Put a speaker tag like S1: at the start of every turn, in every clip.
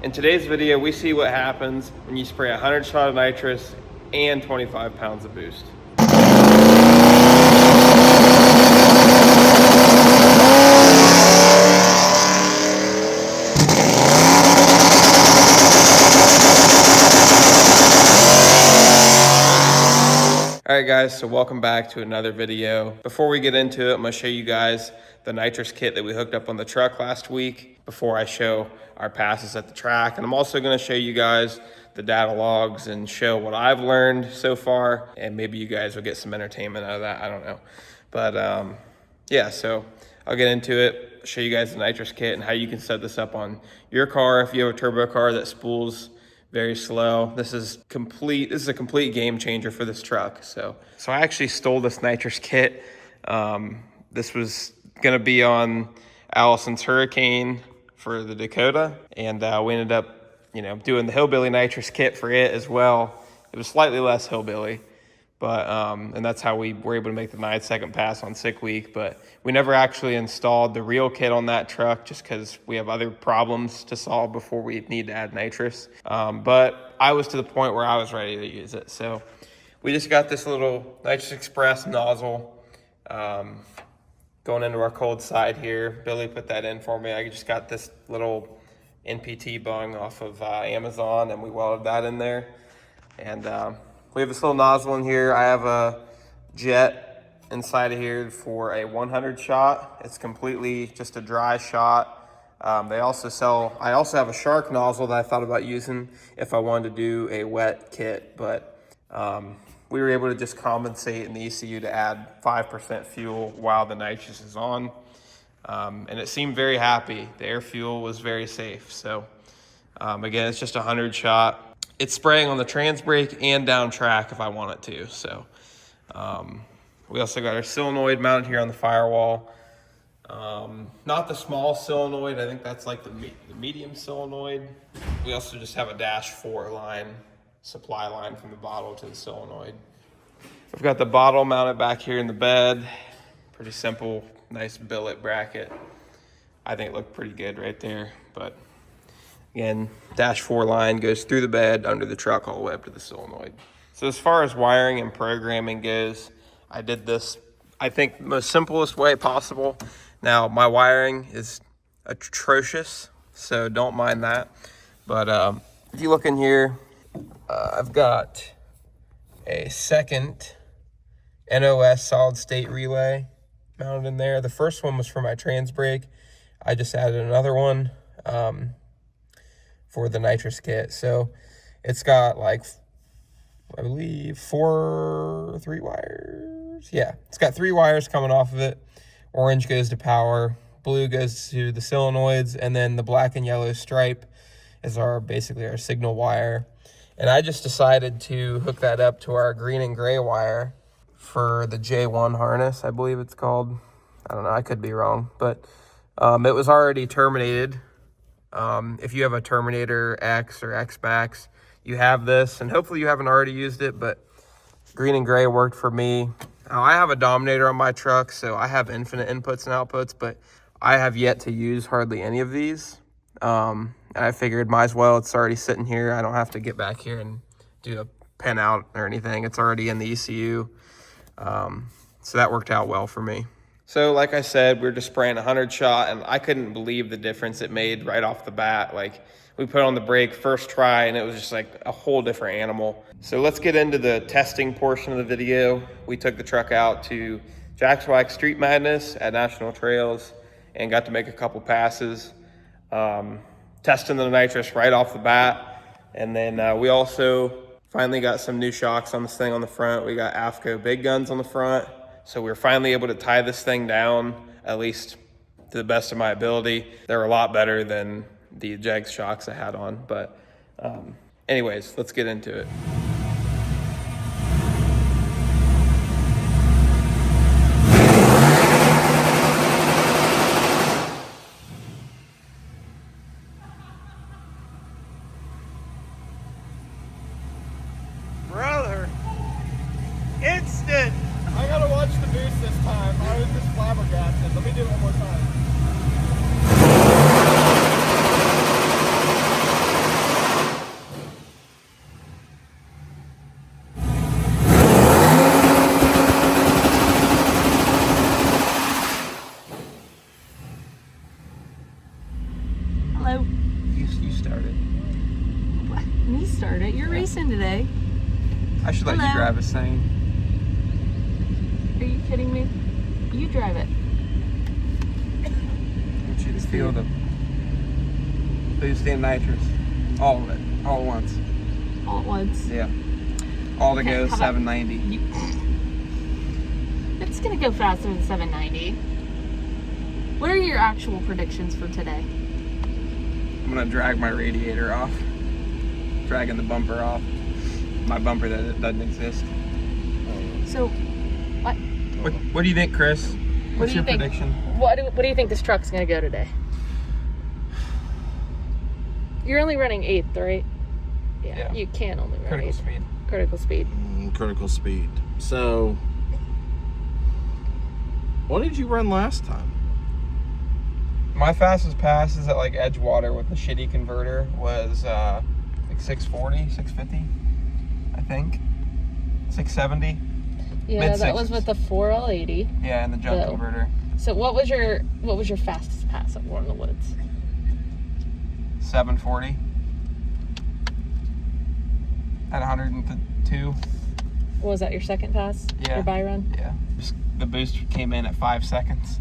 S1: In today's video, we see what happens when you spray 100 shot of nitrous and 25 pounds of boost. Alright guys, so welcome back to another video. Before we get into it, I'm going to show you guys the nitrous kit that we hooked up on the truck last week before I show our passes at the track. And I'm also going to show you guys the data logs and show what I've learned so far. And maybe you guys will get some entertainment out of that, I don't know. But yeah, so I'll get into it, show you guys the nitrous kit and how you can set this up on your car if you have a turbo car that spools very slow. This is a complete game changer for this truck. So I actually stole this nitrous kit. This was gonna be on Allison's Hurricane for the Dakota, and we ended up, doing the hillbilly nitrous kit for it as well. It was slightly less hillbilly, but and that's how we were able to make the 9-second pass on sick week. But we never actually installed the real kit on that truck just because we have other problems to solve before we need to add nitrous. But I was to the point where I was ready to use it. So we just got this little Nitrous Express nozzle going into our cold side here. Billy put that in for me. I just got this little NPT bung off of Amazon, and we welded that in there. And we have this little nozzle in here. I have a jet inside of here for a 100 shot. It's completely just a dry shot. I also have a shark nozzle that I thought about using if I wanted to do a wet kit, but we were able to just compensate in the ECU to add 5% fuel while the nitrous is on. And it seemed very happy. The air fuel was very safe. So again, it's just a 100 shot. It's spraying on the trans brake and down track if I want it to. So we also got our solenoid mounted here on the firewall. Not the small solenoid. I think that's like the medium solenoid. We also just have a -4 line, supply line from the bottle to the solenoid. I've got the bottle mounted back here in the bed. Pretty simple, nice billet bracket. I think it looked pretty good right there, but again, -4 line goes through the bed, under the truck, all the way up to the solenoid. So as far as wiring and programming goes, I did this, I think, the most simplest way possible. Now, my wiring is atrocious, so don't mind that. But if you look in here, I've got a second NOS solid state relay mounted in there. The first one was for my trans brake. I just added another one for the nitrous kit. So it's got like, I believe 3 wires. Yeah, it's got 3 wires coming off of it. Orange goes to power, blue goes to the solenoids, and then the black and yellow stripe is basically our signal wire. And I just decided to hook that up to our green and gray wire for the J1 harness, I believe it's called. I don't know, I could be wrong, but it was already terminated. If you have a Terminator X or X Max, you have this, and hopefully you haven't already used it, but green and gray worked for me. I have a Dominator on my truck, so I have infinite inputs and outputs, but I have yet to use hardly any of these. And I figured might as well, it's already sitting here. I don't have to get back here and do a pin out or anything. It's already in the ECU. So that worked out well for me. So like I said, we're just spraying 100 shot, and I couldn't believe the difference it made right off the bat. Like, we put on the brake first try, and it was just like a whole different animal. So let's get into the testing portion of the video. We took the truck out to Jack's Wax Street Madness at National Trails and got to make a couple passes, testing the nitrous right off the bat. And then we also finally got some new shocks on this thing on the front. We got AFCO big guns on the front. So we were finally able to tie this thing down, at least to the best of my ability. They're a lot better than the Jag shocks I had on. But anyways, let's get into it.
S2: Brother, instant.
S1: I gotta watch the boost this time. I was just flabbergasted. Let me do it one more time. you started.
S3: What? Me started? You're racing today.
S1: I should let you drive this thing.
S3: Are you kidding me? You drive it.
S1: I want you to feel the boost and nitrous. All of it. All at once.
S3: All at once?
S1: Yeah. All to
S3: Okay,
S1: go
S3: how about
S1: 790.
S3: It's going to go faster than 790. What are your actual predictions for today?
S1: I'm going to drag my radiator off. Dragging the bumper off. My bumper that doesn't exist.
S3: So, what?
S1: What do you think, Chris? What's your prediction?
S3: What do you think this truck's going to go today? You're only running 8th, right? Yeah. You can only run
S1: Critical
S3: 8th.
S1: speed.
S3: Critical speed.
S4: Critical speed. So, what did you run last time?
S1: My fastest passes at like Edgewater with the shitty converter was like 640, 650, I think. 670.
S3: Yeah, that was with the 4L80.
S1: Yeah, and the jump converter.
S3: So what was your fastest pass at War in the Woods?
S1: 740. At 102.
S3: What was that, your second pass?
S1: Yeah.
S3: Your buy run?
S1: Yeah. The boost came in at 5 seconds.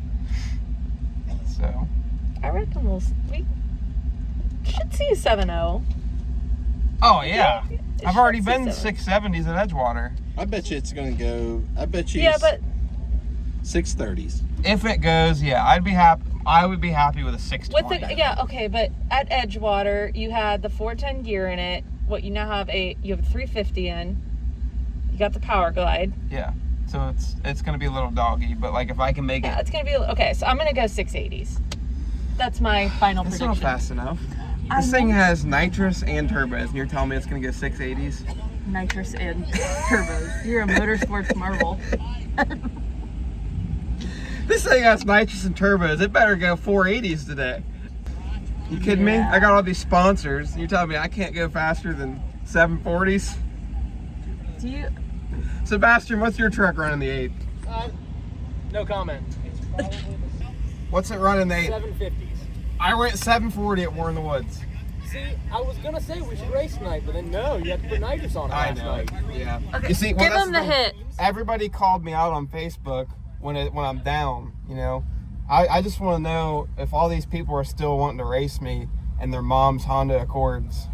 S1: So.
S3: I reckon we should see a 7.0.
S1: Oh, yeah. I've already been
S3: 670s.
S1: 670s at Edgewater.
S4: I bet you it's going to go, I bet you
S3: Yeah, but
S4: 630s.
S1: If it goes, yeah, I'd be happy. I would be happy with a 620.
S3: okay, but at Edgewater you had the 410 gear in it. You now have a 350 in. You got the Power Glide.
S1: Yeah. So it's gonna be a little doggy, but like if I can make it.
S3: It's gonna be okay. So I'm gonna go 680s. That's my final
S1: It's
S3: prediction.
S1: not fast enough. This thing has nitrous and turbos, and you're telling me it's gonna go 680s?
S3: Nitrous and turbos. You're a motorsports marvel.
S1: This thing has nitrous and turbos. It better go 480s today. You kidding me? I got all these sponsors, and you're telling me I can't go faster than 740s?
S3: Do you?
S1: Sebastian, what's your truck running the 8th?
S5: No comment.
S1: What's it running the 8th?
S5: 750s.
S1: I went 740 at War in the Woods.
S5: See, I was gonna say we should race tonight, but then no, you had to put nitrous on it
S1: I
S5: last
S1: know.
S5: night.
S1: Yeah.
S3: Okay,
S1: You see,
S3: give
S1: that's
S3: him the
S1: thing.
S3: hit.
S1: Everybody called me out on Facebook when I'm down. You know, I just want to know if all these people are still wanting to race me and their mom's Honda Accords.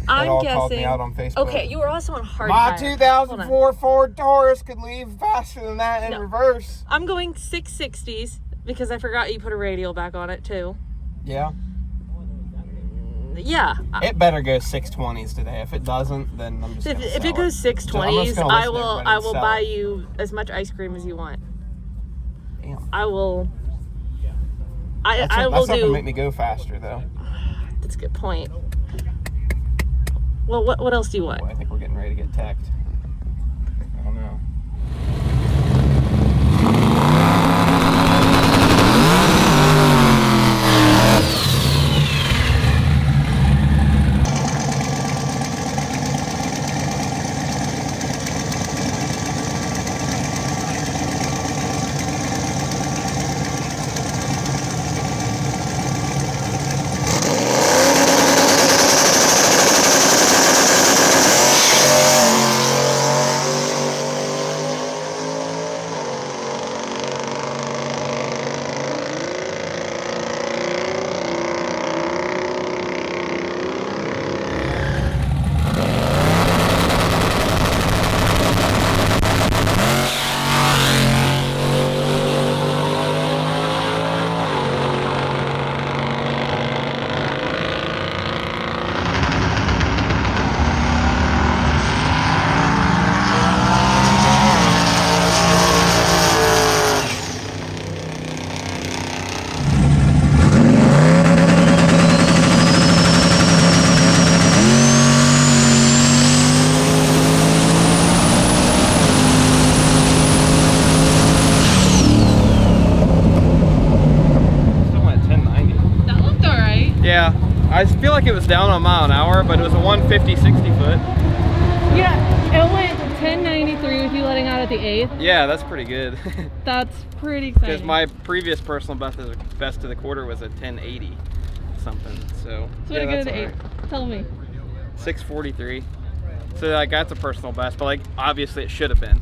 S3: I'm
S1: all
S3: guessing.
S1: called me out on Facebook.
S3: Okay, you were also on hard
S1: My
S3: tire.
S1: 2004 Ford Taurus could leave faster than that in
S3: No.
S1: reverse.
S3: I'm going 660s because I forgot you put a radial back on it too.
S1: Yeah.
S3: Yeah.
S1: It better go 620s today. If it doesn't, then I'm just.
S3: If
S1: gonna
S3: it
S1: sell
S3: goes
S1: So I'm
S3: 620s,
S1: just gonna
S3: I
S1: listen to
S3: will
S1: everybody
S3: I
S1: and
S3: will
S1: sell
S3: buy
S1: it.
S3: you as much ice cream as you want.
S1: Damn.
S3: I will.
S1: That's
S3: I will
S1: not gonna
S3: do.
S1: make me go faster though.
S3: That's a good point. Well, what else do you want?
S1: Boy, I think we're getting ready to get teched. I don't know. Yeah, I feel like it was down on mile an hour, but it was a 150, 60 foot.
S3: Yeah, it went 1093 with you letting out at the 8th.
S1: Yeah, that's pretty good.
S3: That's pretty
S1: Because
S3: exciting.
S1: my previous personal best to the quarter was a 1080. something. So
S3: what
S1: yeah,
S3: a
S1: that's
S3: good
S1: all
S3: eight.
S1: right.
S3: Tell me.
S1: 6:43. So like that's a personal best, but like obviously it should have been.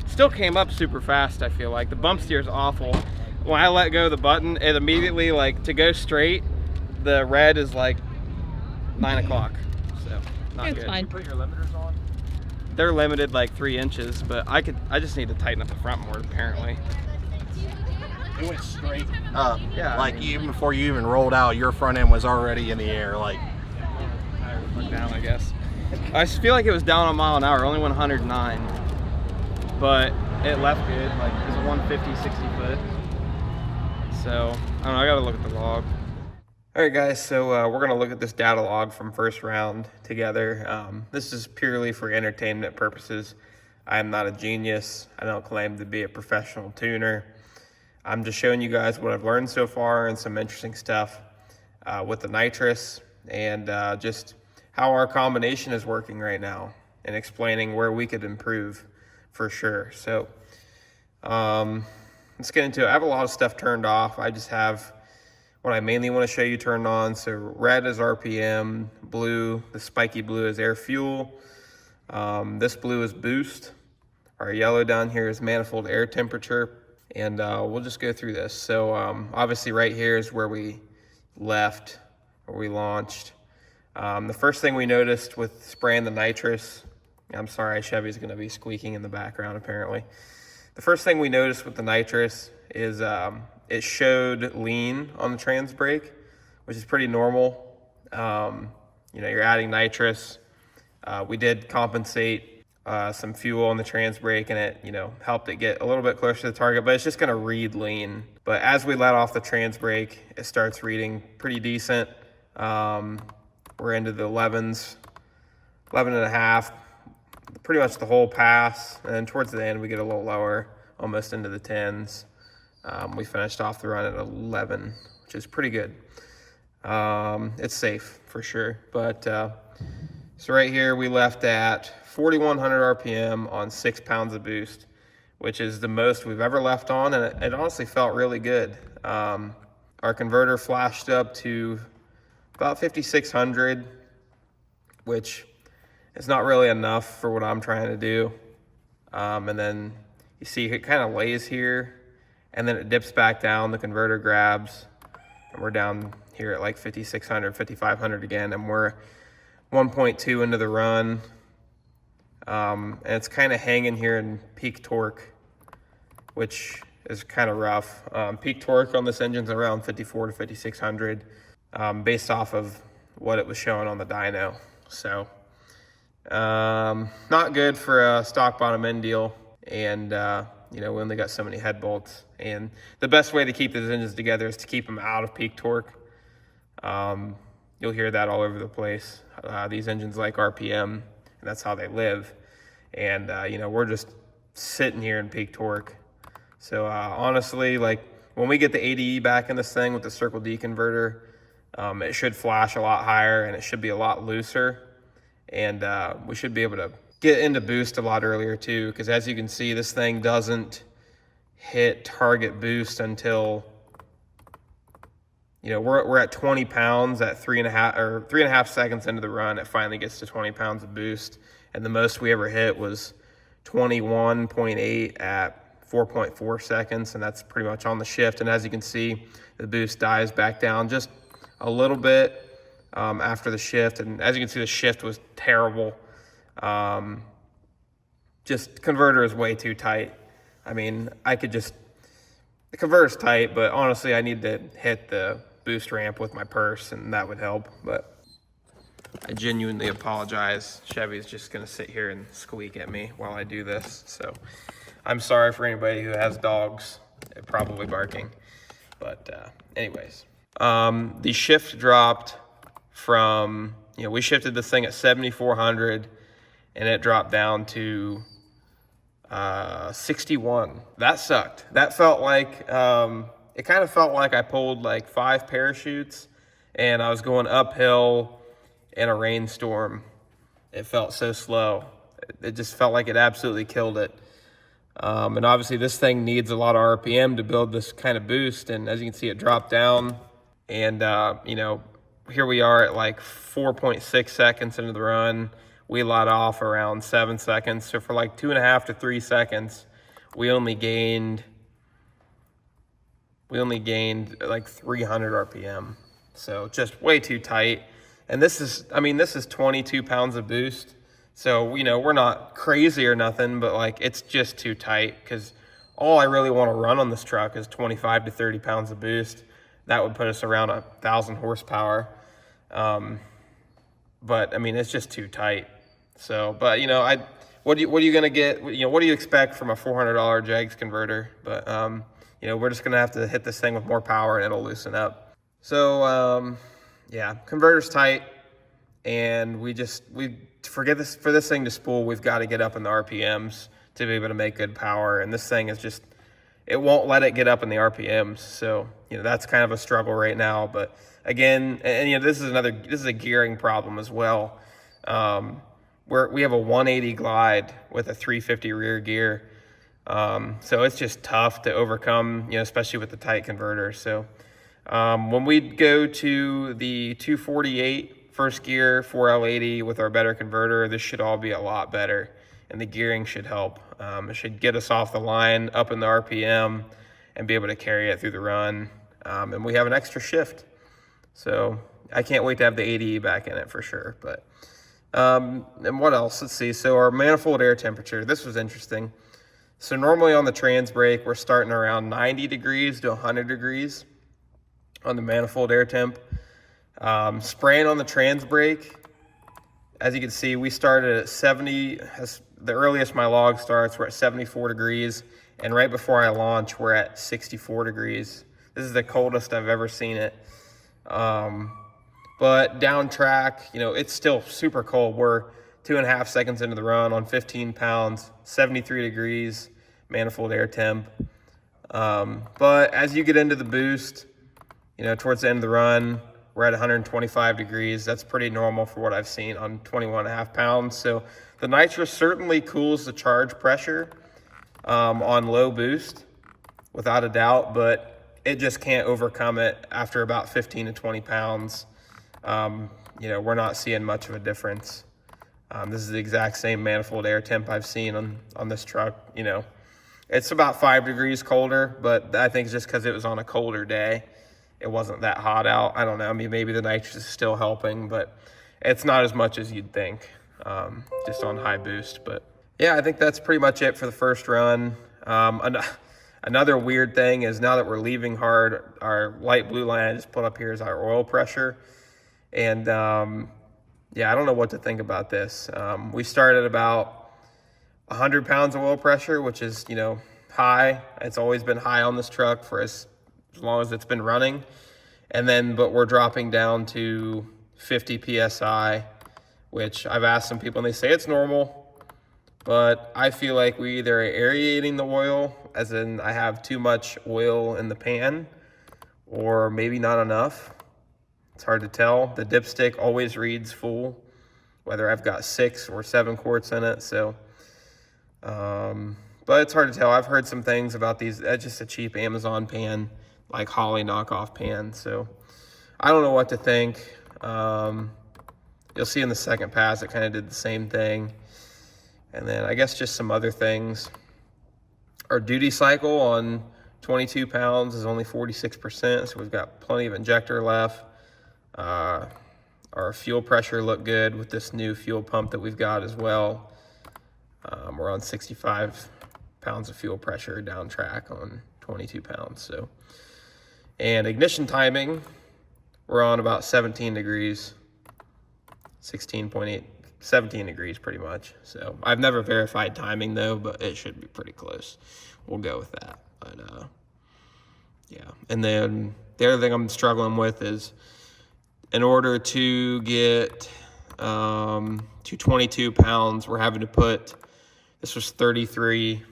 S1: Still came up super fast. I feel like the bump steer is awful. When I let go of the button, it immediately, like, to go straight, the red is like 9 o'clock. So not
S3: It's
S1: good.
S3: fine.
S5: You put your limiters on?
S1: They're limited like 3 inches, but I just need to tighten up the front more apparently.
S4: It went straight up.
S1: Yeah,
S4: Like
S1: I mean,
S4: even before you even rolled out, your front end was already in the air. Like
S1: tires went down, I guess. I just feel like it was down a mile an hour, only went 109, but it left good. Like it was a 150, 60 foot. So I don't know. I gotta look at the log. All right, guys. So we're gonna look at this data log from first round together. This is purely for entertainment purposes. I am not a genius. I don't claim to be a professional tuner. I'm just showing you guys what I've learned so far and some interesting stuff with the nitrous and just how our combination is working right now and explaining where we could improve for sure. So let's get into it. I have a lot of stuff turned off. I just have what I mainly want to show you turned on. So red is RPM, blue, the spiky blue is air fuel. This blue is boost. Our yellow down here is manifold air temperature. And we'll just go through this. So obviously right here is where we left, where we launched. The first thing we noticed with spraying the nitrous, I'm sorry, Chevy's gonna be squeaking in the background apparently. The first thing we noticed with the nitrous is it showed lean on the trans brake, which is pretty normal. You know, you're adding nitrous. We did compensate some fuel on the trans brake and it, you know, helped it get a little bit closer to the target, but it's just gonna read lean. But as we let off the trans brake, it starts reading pretty decent. We're into the 11s, 11 and a half, pretty much the whole pass. And then towards the end, we get a little lower, almost into the 10s. We finished off the run at 11, which is pretty good. It's safe for sure. But so right here, we left at 4,100 RPM on 6 pounds of boost, which is the most we've ever left on. And it honestly felt really good. Our converter flashed up to about 5,600, which is not really enough for what I'm trying to do. And then you see it kind of lays here and then it dips back down, the converter grabs, and we're down here at like 5,600, 5,500 again, and we're 1.2 into the run. And it's kind of hanging here in peak torque, which is kind of rough. Peak torque on this engine's around 54 to 5,600. Based off of what it was showing on the dyno. So not good for a stock bottom end deal. And you know, we only got so many head bolts. And the best way to keep those engines together is to keep them out of peak torque. You'll hear that all over the place. These engines like RPM, and that's how they live. And you know, we're just sitting here in peak torque. So honestly, like when we get the ADE back in this thing with the Circle D converter, it should flash a lot higher and it should be a lot looser. And we should be able to get into boost a lot earlier too, because as you can see, this thing doesn't hit target boost until, you know, we're at 20 pounds at 3.5 seconds into the run. It finally gets to 20 pounds of boost. And the most we ever hit was 21.8 at 4.4 seconds. And that's pretty much on the shift. And as you can see, the boost dies back down just a little bit after the shift. And as you can see, the shift was terrible. Just converter is way too tight. I mean, the converter's tight, but honestly, I need to hit the boost ramp with my purse and that would help. But I genuinely apologize. Chevy's just gonna sit here and squeak at me while I do this. So I'm sorry for anybody who has dogs. They're probably barking. But anyways. The shift dropped from, you know, we shifted this thing at 7,400 and it dropped down to 61. That sucked. That felt like, it kind of felt like I pulled like 5 parachutes and I was going uphill in a rainstorm. It felt so slow. It just felt like it absolutely killed it. And obviously this thing needs a lot of RPM to build this kind of boost. And as you can see, it dropped down. And, you know, here we are at like 4.6 seconds into the run. We let off around 7 seconds. So for like 2.5 to 3 seconds, we only gained like 300 RPM. So just way too tight. And this is 22 pounds of boost. So, we're not crazy or nothing, but like it's just too tight, because all I really want to run on this truck is 25 to 30 pounds of boost. That would put us around 1,000 horsepower. But it's just too tight. So, but what are you gonna get? What do you expect from a $400 JEGS converter? But we're just gonna have to hit this thing with more power and it'll loosen up. So yeah, converter's tight, and we for this thing to spool, we've got to get up in the RPMs to be able to make good power. And this thing is just, it won't let it get up in the RPMs. So, that's kind of a struggle right now. But again, and this is a gearing problem as well. We have a 180 glide with a 350 rear gear. So it's just tough to overcome, especially with the tight converter. So when we go to the 248 first gear 4L80 with our better converter, this should all be a lot better, and the gearing should help. It should get us off the line, up in the RPM, and be able to carry it through the run. And we have an extra shift. So I can't wait to have the ADE back in it for sure. But and what else? Let's see. So our manifold air temperature, this was interesting. So normally on the trans brake, we're starting around 90 degrees to 100 degrees on the manifold air temp. Spraying on the trans brake, as you can see, we started at 70. As the earliest my log starts, we're at 74 degrees. And right before I launch, we're at 64 degrees. This is the coldest I've ever seen it. But down track, it's still super cold. We're 2.5 seconds into the run on 15 pounds, 73 degrees, manifold air temp. But as you get into the boost, towards the end of the run, we're at 125 degrees. That's pretty normal for what I've seen on 21.5 pounds. So the nitrous certainly cools the charge pressure on low boost, without a doubt, but it just can't overcome it after about 15 to 20 pounds. We're not seeing much of a difference. This is the exact same manifold air temp I've seen on this truck. It's about 5 degrees colder, but I think it's just because it was on a colder day. It wasn't that hot out. I don't know. Maybe the nitrous is still helping, but it's not as much as you'd think, just on high boost. But yeah, I think that's pretty much it for the first run. Another weird thing is, now that we're leaving hard, our light blue line I just put up here is our oil pressure. And yeah, I don't know what to think about this. We started about 100 pounds of oil pressure, which is, high. It's always been high on this truck for as long as it's been running. But we're dropping down to 50 PSI, which I've asked some people and they say it's normal, but I feel like we either are aerating the oil, as in I have too much oil in the pan, or maybe not enough. It's hard to tell. The dipstick always reads full, whether I've got 6 or 7 quarts in it. So, but it's hard to tell. I've heard some things about these. That's just a cheap Amazon pan, like Holley knockoff pan. So I don't know what to think. You'll see in the second pass, it kind of did the same thing. And then I guess just some other things. Our duty cycle on 22 pounds is only 46%, so we've got plenty of injector left. Our fuel pressure looked good with this new fuel pump that we've got as well. We're on 65 pounds of fuel pressure down track on 22 pounds. So, and ignition timing, we're on about 17 degrees, 16.8, 17 degrees pretty much. So I've never verified timing though, but it should be pretty close. We'll go with that. But yeah. And then the other thing I'm struggling with is, in order to get to 22 pounds, we're having to put, this was 33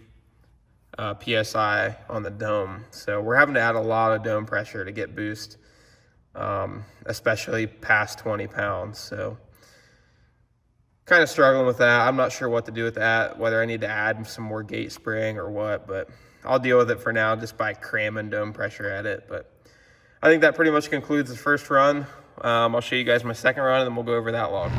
S1: PSI on the dome. So we're having to add a lot of dome pressure to get boost, especially past 20 pounds. So kind of struggling with that. I'm not sure what to do with that, whether I need to add some more gate spring or what, but I'll deal with it for now just by cramming dome pressure at it. But I think that pretty much concludes the first run. I'll show you guys my second run and then we'll go over that log.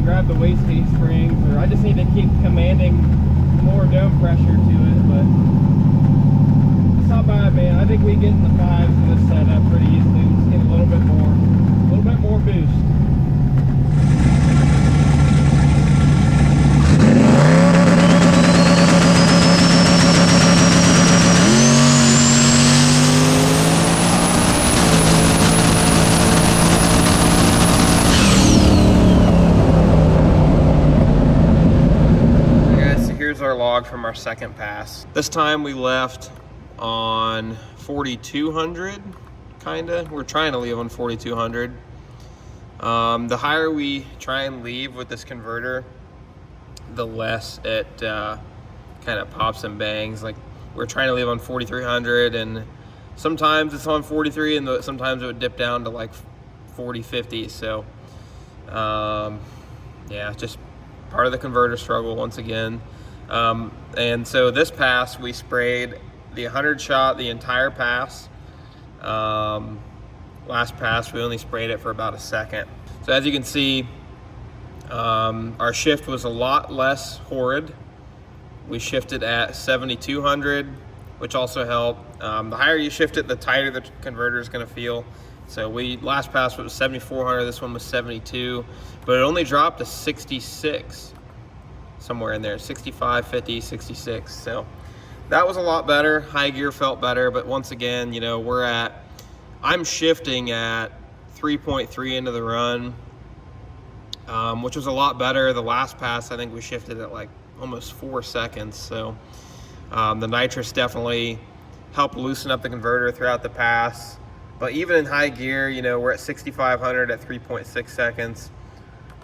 S1: Grab the wastegate springs, or I just need to keep commanding more dome pressure to it, but it's not bad, man. I think we get in the fives in this setup pretty easily. Just get a little bit more boost. Our log from our second pass. This time we left on 4200, kinda. We're trying to leave on 4200. The higher we try and leave with this converter, the less it kind of pops and bangs. Like, we're trying to leave on 4300, and sometimes it's on 43, and sometimes it would dip down to like 4050. So yeah, just part of the converter struggle once again. And so this pass, we sprayed the 100 shot the entire pass. Last pass, we only sprayed it for about a second. So as you can see, our shift was a lot less horrid. We shifted at 7200, which also helped. The higher you shift it, the tighter the converter is going to feel. So last pass was 7400, this one was 72, but it only dropped to 66. Somewhere in there, 65, 50, 66. So that was a lot better. High gear felt better, but once again, you know, I'm shifting at 3.3 into the run, which was a lot better. The last pass, I think we shifted at like almost 4 seconds. So the nitrous definitely helped loosen up the converter throughout the pass. But even in high gear, you know, we're at 6,500 at 3.6 seconds.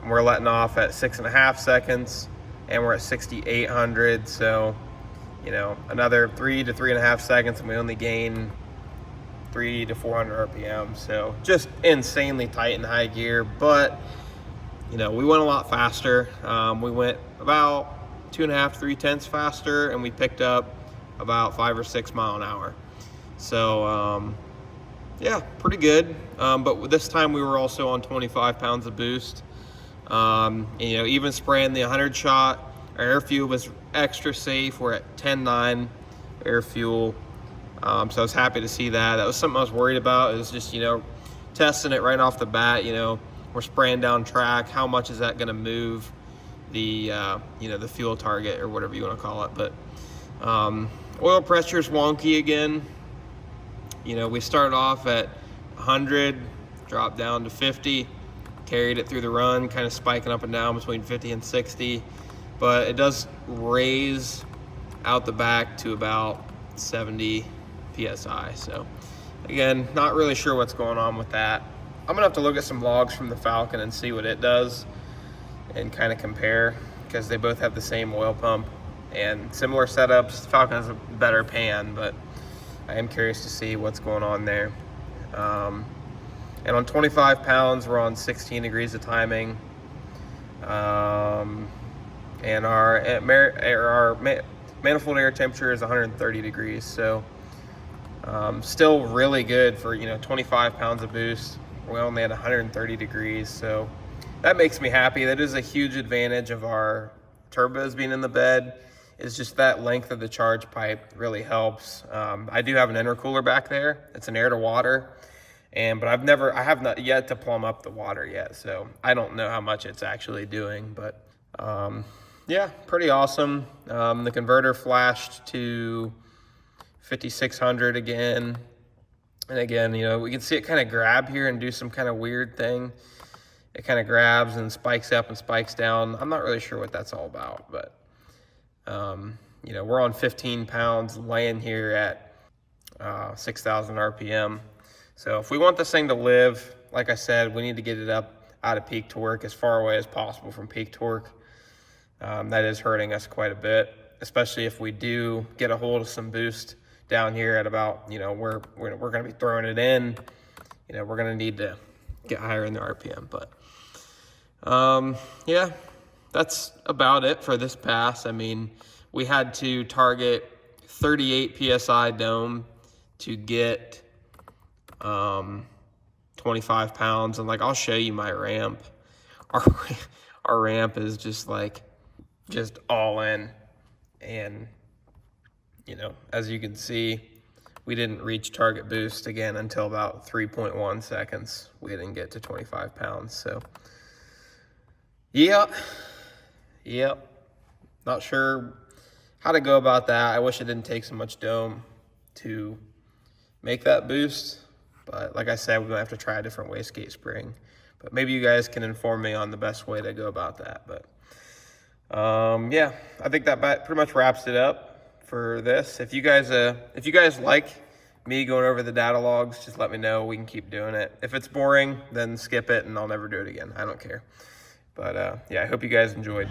S1: And we're letting off at 6.5 seconds. And we're at 6,800, so, you know, another 3 to 3.5 seconds, and we only gain 3 to 400 RPM. So just insanely tight in high gear, but, you know, we went a lot faster. We went about 2.5 to 3 tenths faster, and we picked up about 5 or 6 miles an hour. So, yeah, pretty good. But this time we were also on 25 pounds of boost. And, you know, even spraying the 100 shot, our air fuel was extra safe. We're at 10.9 air fuel. So I was happy to see that. That was something I was worried about, is just, testing it right off the bat. We're spraying down track. How much is that going to move the, the fuel target, or whatever you want to call it? But oil pressure is wonky again. We started off at 100, dropped down to 50, carried it through the run, kind of spiking up and down between 50 and 60. But it does raise out the back to about 70 PSI. So again, not really sure what's going on with that. I'm gonna have to look at some logs from the Falcon and see what it does and kind of compare, because they both have the same oil pump and similar setups. The Falcon has a better pan, but I am curious to see what's going on there. And on 25 pounds, we're on 16 degrees of timing. And our manifold air temperature is 130 degrees. So still really good for 25 pounds of boost. We only had 130 degrees, so that makes me happy. That is a huge advantage of our turbos being in the bed, is just that length of the charge pipe really helps. I do have an intercooler back there. It's an air to water, but I have not yet to plumb up the water yet, so I don't know how much it's actually doing. But yeah, pretty awesome. The converter flashed to 5600 again. And again, we can see it kind of grab here and do some kind of weird thing. It kind of grabs and spikes up and spikes down. I'm not really sure what that's all about, but we're on 15 pounds laying here at 6,000 RPM. So if we want this thing to live, like I said, we need to get it up out of peak torque, as far away as possible from peak torque. That is hurting us quite a bit, especially if we do get a hold of some boost down here at about, we're going to be throwing it in. We're going to need to get higher in the RPM. But yeah, that's about it for this pass. I mean, we had to target 38 PSI dome to get 25 pounds. And I'll show you my ramp. Our ramp is just all in. And, as you can see, we didn't reach target boost again until about 3.1 seconds. We didn't get to 25 pounds. So, yep. Not sure how to go about that. I wish it didn't take so much dome to make that boost. But like I said, we're going to have to try a different wastegate spring. But maybe you guys can inform me on the best way to go about that. But yeah, I think that pretty much wraps it up for this. If you guys like me going over the data logs, just let me know. We can keep doing it. If it's boring, then skip it and I'll never do it again. I don't care. But yeah, I hope you guys enjoyed.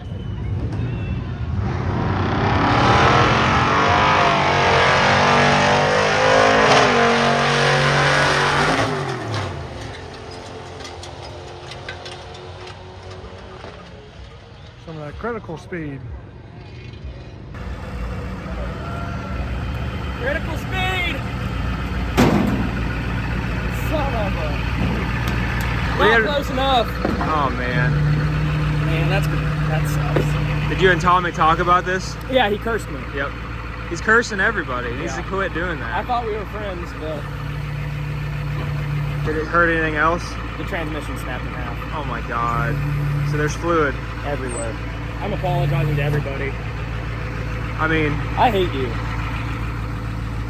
S6: Some of that critical speed.
S5: Critical speed! Son of a... Not close enough.
S1: Oh, man.
S5: Man, that sucks.
S1: Did you and Tommy talk about this?
S5: Yeah, he cursed me.
S1: Yep. He's cursing everybody. He needs to quit doing
S5: I
S1: that.
S5: thought we were friends, but
S1: Did it hurt anything else?
S5: the transmission snapped in half.
S1: Oh, my God. So there's fluid.
S5: Everywhere. I'm apologizing to everybody.
S1: I mean,
S5: I hate you.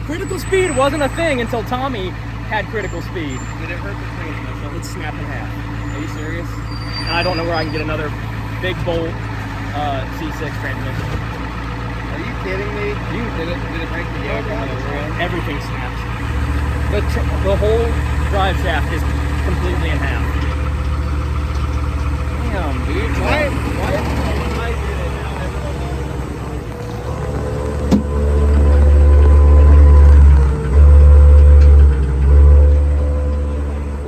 S5: Critical speed wasn't a thing until Tommy had critical speed.
S2: Did it hurt the transmission?
S5: It snapped in half.
S2: Are you serious?
S5: And I don't know where I can get another big bolt C6 transmission.
S2: Are you kidding me? Did it break the yoke on the rim?
S5: Everything snaps. The whole drive shaft is completely in half.
S2: Damn, dude. Why is it now?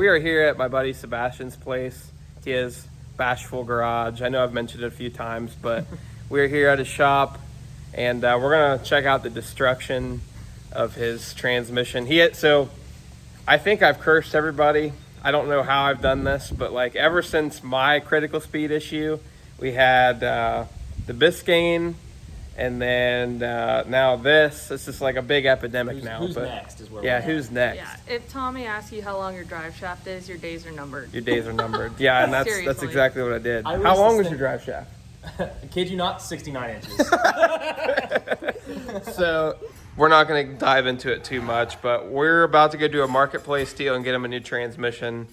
S1: we are here at my buddy Sebastian's place. He has Bashful Garage. I know I've mentioned it a few times, but we're here at his shop, and we're gonna check out the destruction of his transmission. So I think I've cursed everybody. I don't know how I've done this, but ever since my critical speed issue, we had the Biscayne And then now this is like a big epidemic now.
S5: Who's
S1: but
S5: next is where
S1: yeah,
S5: we're at.
S1: who's next?
S3: Yeah, if Tommy asks you how long your drive shaft is, your days are numbered.
S1: Your days are numbered. Yeah, and that's
S3: Seriously.
S1: exactly what I did.
S5: I
S1: How
S5: was
S1: long
S5: the
S1: was
S5: same-
S1: your drive shaft?
S5: I kid you not, 69 inches.
S1: So we're not going to dive into it too much, but we're about to go do a marketplace deal and get him a new transmission.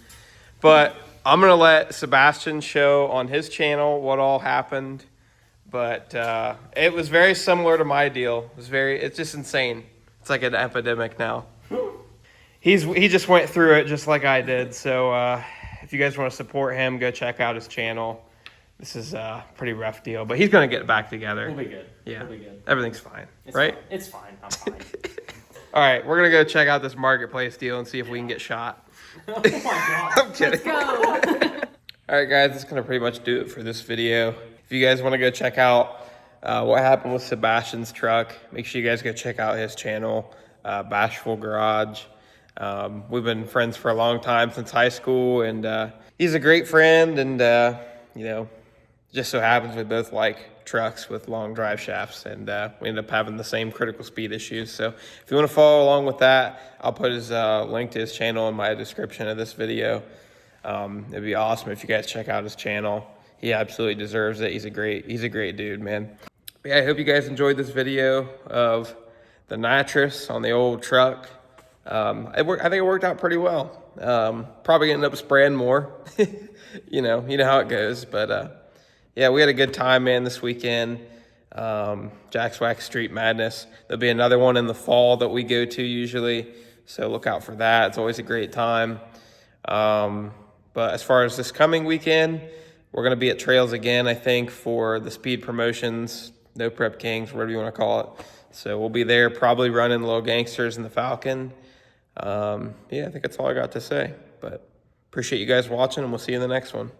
S1: But I'm going to let Sebastian show on his channel what all happened. But it was very similar to my deal. It's just insane. It's like an epidemic now. He just went through it just like I did. So if you guys want to support him, go check out his channel. This is a pretty rough deal, but he's going to get back together.
S5: We'll be good.
S1: Yeah,
S5: We'll be good.
S1: everything's fine,
S5: It's
S1: right?
S5: Fine. It's fine. I'm fine.
S1: All right, we're going to go check out this marketplace deal and see if we can get shot.
S5: Oh my god.
S1: I'm kidding.
S3: Go.
S1: All right, guys, that's going to pretty much do it for this video. If you guys want to go check out what happened with Sebastian's truck, make sure you guys go check out his channel, Bashful Garage. We've been friends for a long time, since high school, and he's a great friend, and, you know, just so happens we both like trucks with long drive shafts, and we end up having the same critical speed issues. So if you want to follow along with that, I'll put his link to his channel in my description of this video. It'd be awesome if you guys check out his channel. He absolutely deserves it. He's a great dude, man. But yeah, I hope you guys enjoyed this video of the nitrous on the old truck. I think it worked out pretty well. Probably ended up spraying more. you know how it goes, but yeah, we had a good time, man, this weekend. Jack's Wax Street Madness. There'll be another one in the fall that we go to usually, so look out for that. It's always a great time. But as far as this coming weekend, we're going to be at Trails again, I think, for the speed promotions, No Prep Kings, whatever you want to call it. So we'll be there probably running Little Gangsters and the Falcon. Yeah, I think that's all I got to say. But appreciate you guys watching, and we'll see you in the next one.